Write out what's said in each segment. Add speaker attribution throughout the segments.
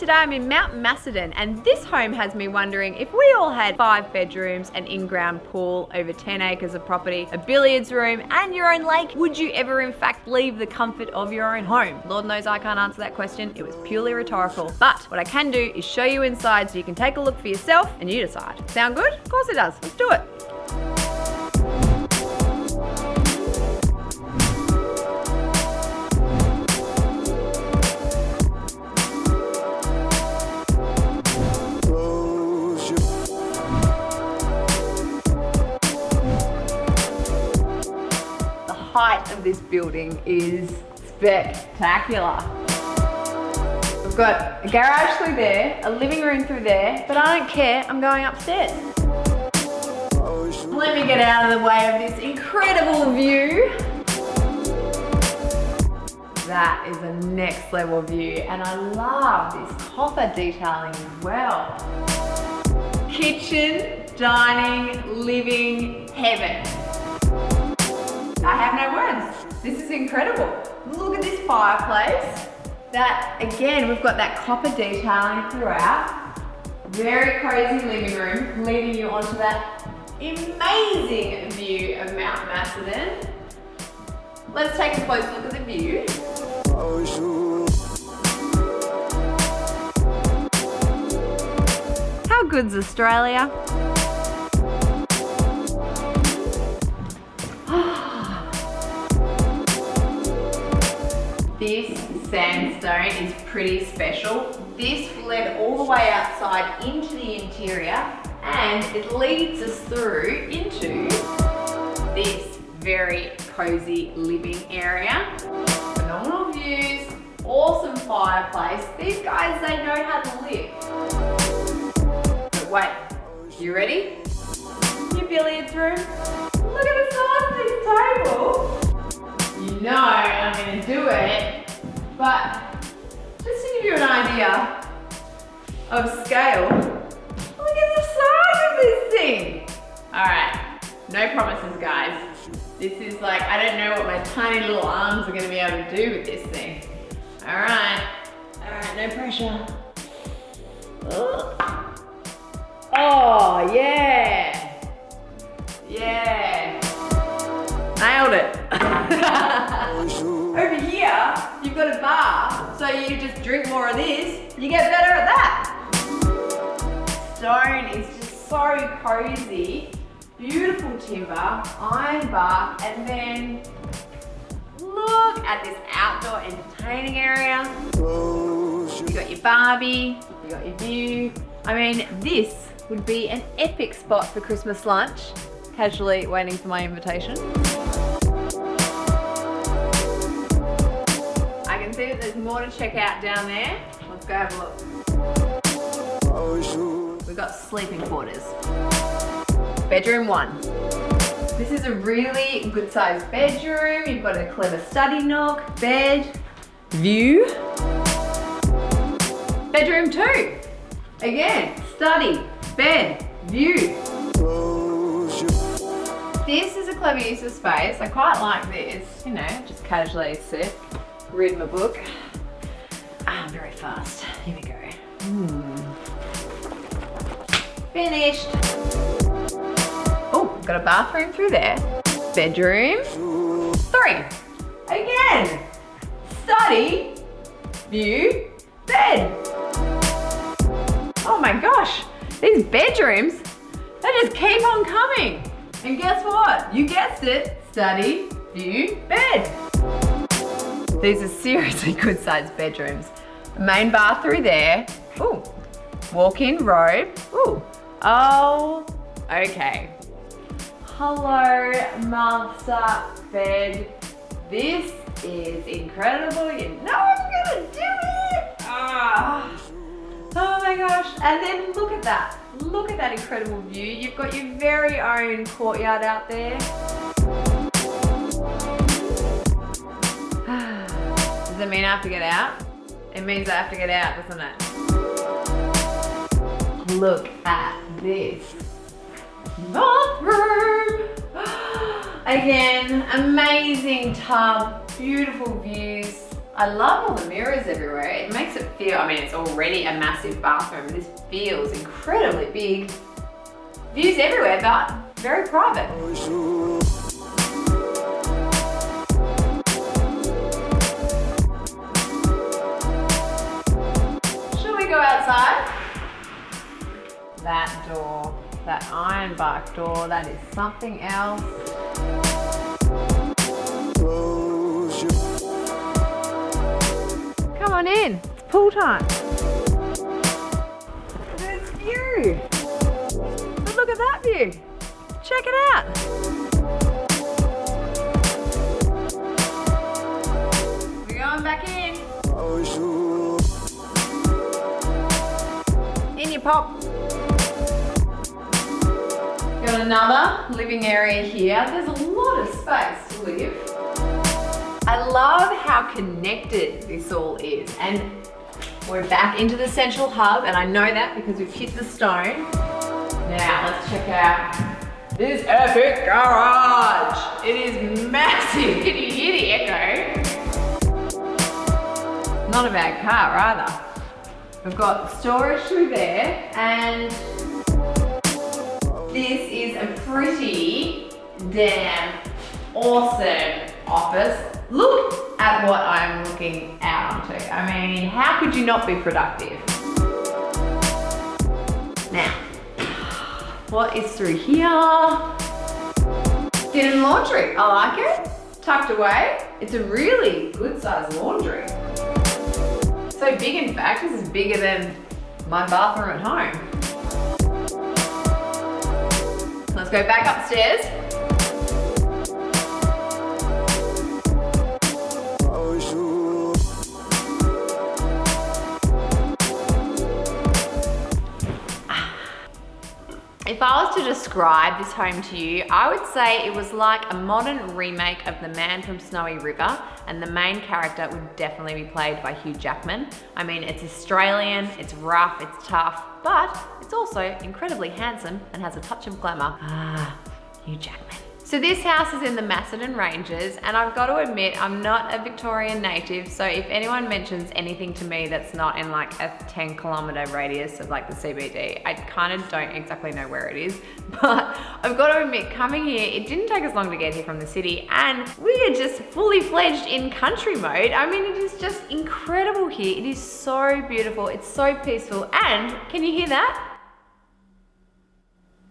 Speaker 1: today I'm in Mount Macedon, and this home has me wondering, if we all had 5 bedrooms, an in-ground pool, over 10 acres of property, a billiards room and your own lake, would you ever in fact leave the comfort of your own home? Lord knows I can't answer that question, it was purely rhetorical. But what I can do is show you inside so you can take a look for yourself and you decide. Sound good? Of course it does, let's do it. The height of this building is spectacular. We've got a garage through there, a living room through there, but I don't care, I'm going upstairs. Let me get out of the way of this incredible view. That is a next level view, and I love this copper detailing as well. Kitchen, dining, living, heaven. I have no words. This is incredible. Look at this fireplace. That, again, we've got that copper detailing throughout. Very cozy living room, leading you onto that amazing view of Mount Macedon. Let's take a close look at the view. How good's Australia? This sandstone is pretty special. This led all the way outside into the interior, and it leads us through into this very cozy living area. Phenomenal views, awesome fireplace. These guys, they know how to live. But wait, you ready? Your billiards room. Look at the size of this table. You know I'm gonna do it, but just to give you an idea of scale, look at the size of this thing. All right, no promises, guys. This is like, I don't know what my tiny little arms are gonna be able to do with this thing. All right, no pressure. Oh, yeah. Yeah. Nailed it. Over here, you've got a bar, so you just drink more of this, you get better at that. Stone is just so cozy. Beautiful timber, iron bark, and then look at this outdoor entertaining area. You got your Barbie, you got your view. I mean, this would be an epic spot for Christmas lunch. Casually waiting for my invitation. I can see that there's more to check out down there. Let's go have a look. We've got sleeping quarters. Bedroom 1. This is a really good sized bedroom. You've got a clever study nook, bed, view. Bedroom 2. Again, study, bed, view. This is a clever use of space. I quite like this, you know, just casually sit, read my book. I'm very fast. Here we go. Finished. Oh, got a bathroom through there. Bedroom 3. Again, study, view, bed. Oh my gosh, these bedrooms, they just keep on coming. And guess what? You guessed it, study, view, bed. These are seriously good sized bedrooms. Main bath through there. Ooh, walk-in robe. Ooh, oh, okay. Hello, master bed. This is incredible. You know I'm gonna do it. Oh my gosh, and then look at that. Look at that incredible view. You've got your very own courtyard out there. Does it mean I have to get out? It means I have to get out, doesn't it? Look at this bathroom. Again, amazing tub, beautiful views. I love all the mirrors everywhere. It makes it feel, I mean, it's already a massive bathroom. This feels incredibly big. Views everywhere, but very private. Should we go outside? That door, that ironbark door, that is something else. Come on in, it's pool time. There's view. But look at that view. Check it out. We're going back in. In you pop. Got another living area here. There's a lot of space to live. I love how connected this all is, and we're back into the central hub, and I know that because we've hit the stone. Now let's check out this epic garage. It is massive. Can you hear the echo? Not a bad car either. We've got storage through there, and this is a pretty damn awesome office. Look at what I'm looking out onto. I mean, how could you not be productive? Now, what is through here? Hidden laundry. I like it. Tucked away. It's a really good sized laundry. So big, in fact, this is bigger than my bathroom at home. Let's go back upstairs. If I was to describe this home to you, I would say it was like a modern remake of The Man from Snowy River, and the main character would definitely be played by Hugh Jackman. I mean, it's Australian, it's rough, it's tough, but it's also incredibly handsome and has a touch of glamour. Ah, Hugh Jackman. So this house is in the Macedon Ranges, and I've got to admit, I'm not a Victorian native, so if anyone mentions anything to me that's not in like a 10-kilometre radius of like the CBD, I kind of don't exactly know where it is. But I've got to admit, coming here, it didn't take us long to get here from the city, and we are just fully fledged in country mode. I mean, it is just incredible here. It is so beautiful, it's so peaceful, and can you hear that?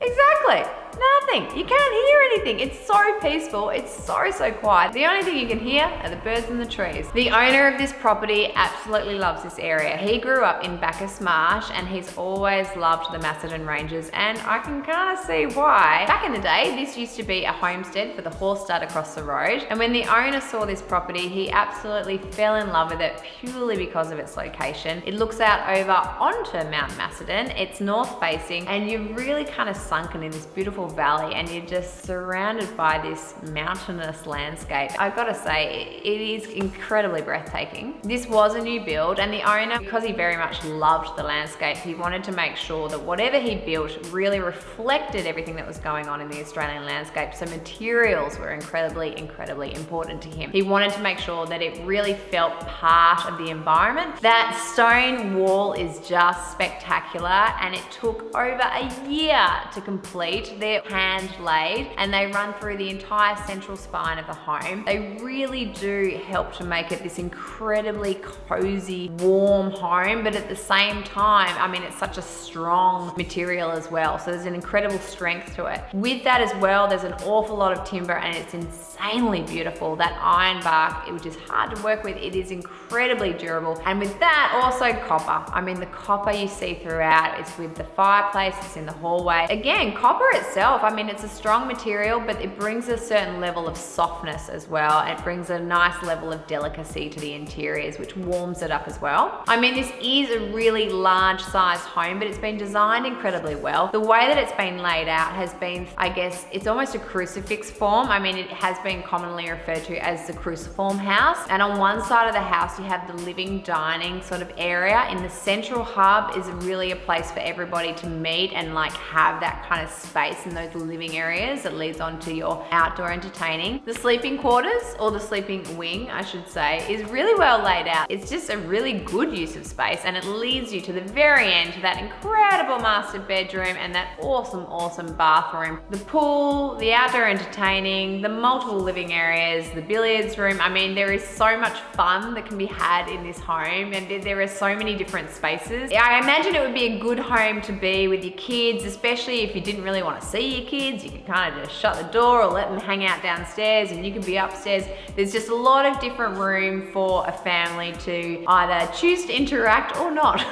Speaker 1: Exactly, nothing. You can't hear anything. It's so peaceful. It's so quiet. The only thing you can hear are the birds in the trees. The owner of this property absolutely loves this area. He grew up in Bacchus Marsh, and he's always loved the Macedon Ranges, and I can kind of see why. Back in the day, this used to be a homestead for the horse stud across the road, and when the owner saw this property, he absolutely fell in love with it purely because of its location. It looks out over onto Mount Macedon. It's north facing, and you're really kind of sunken in this beautiful valley, and you're just surrounded by this mountainous landscape. I've got to say, it is incredibly breathtaking. This was a new build, and the owner, because he very much loved the landscape, he wanted to make sure that whatever he built really reflected everything that was going on in the Australian landscape. So materials were incredibly important to him. He wanted to make sure that it really felt part of the environment. That stone wall is just spectacular, and it took over a year to complete. They're hand laid, and they run through the entire central spine of the home. They really do help to make it this incredibly cozy, warm home, but at the same time, I mean, it's such a strong material as well, so there's an incredible strength to it. With that as well, there's an awful lot of timber, and it's insanely beautiful. That ironbark, which is hard to work with, it is incredibly durable. And with that, also copper. I mean, the copper you see throughout, it's with the fireplace, it's in the hallway. Again, copper itself, I mean, it's a strong material, but it brings a certain level of softness as well. It brings a nice level of delicacy to the interiors, which warms it up as well. I mean, this is a really large sized home, but it's been designed incredibly well. The way that it's been laid out has been, I guess, it's almost a crucifix form. I mean, it has been commonly referred to as the Cruciform house. And on one side of the house, you have the living dining sort of area. In the central hub is really a place for everybody to meet and like have that kind of space in those living areas that leads onto your outdoor entertaining. The sleeping quarters, or the sleeping wing, I should say, is really well laid out. It's just a really good use of space, and it leads you to the very end to that incredible master bedroom and that awesome bathroom. The pool, the outdoor entertaining, the multiple living areas, the billiards room. I mean, there is so much fun that can be had in this home, and there are so many different spaces. I imagine it would be a good home to be with your kids, especially if you didn't really want to see your kids. You could kind of just shut the door or let them hang out downstairs and you could be upstairs. There's just a lot of different room for a family to either choose to interact or not.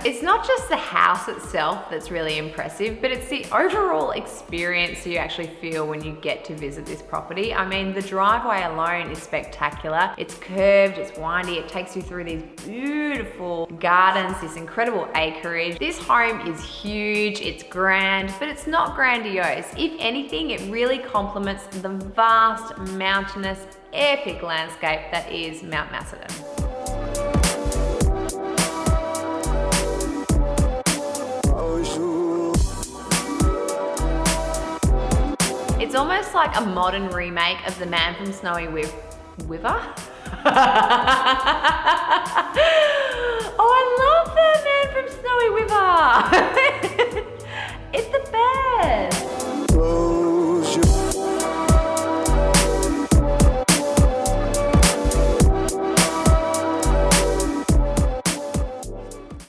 Speaker 1: It's not just the house itself that's really impressive, but it's the overall experience that you actually feel when you get to visit this property. I mean, the driveway alone is spectacular. It's curved, it's windy, it takes you through these beautiful gardens, this incredible acreage. This home is huge, it's grand, but it's not grandiose. If anything, it really complements the vast, mountainous, epic landscape that is Mount Macedon. It's almost like a modern remake of The Man from Snowy River.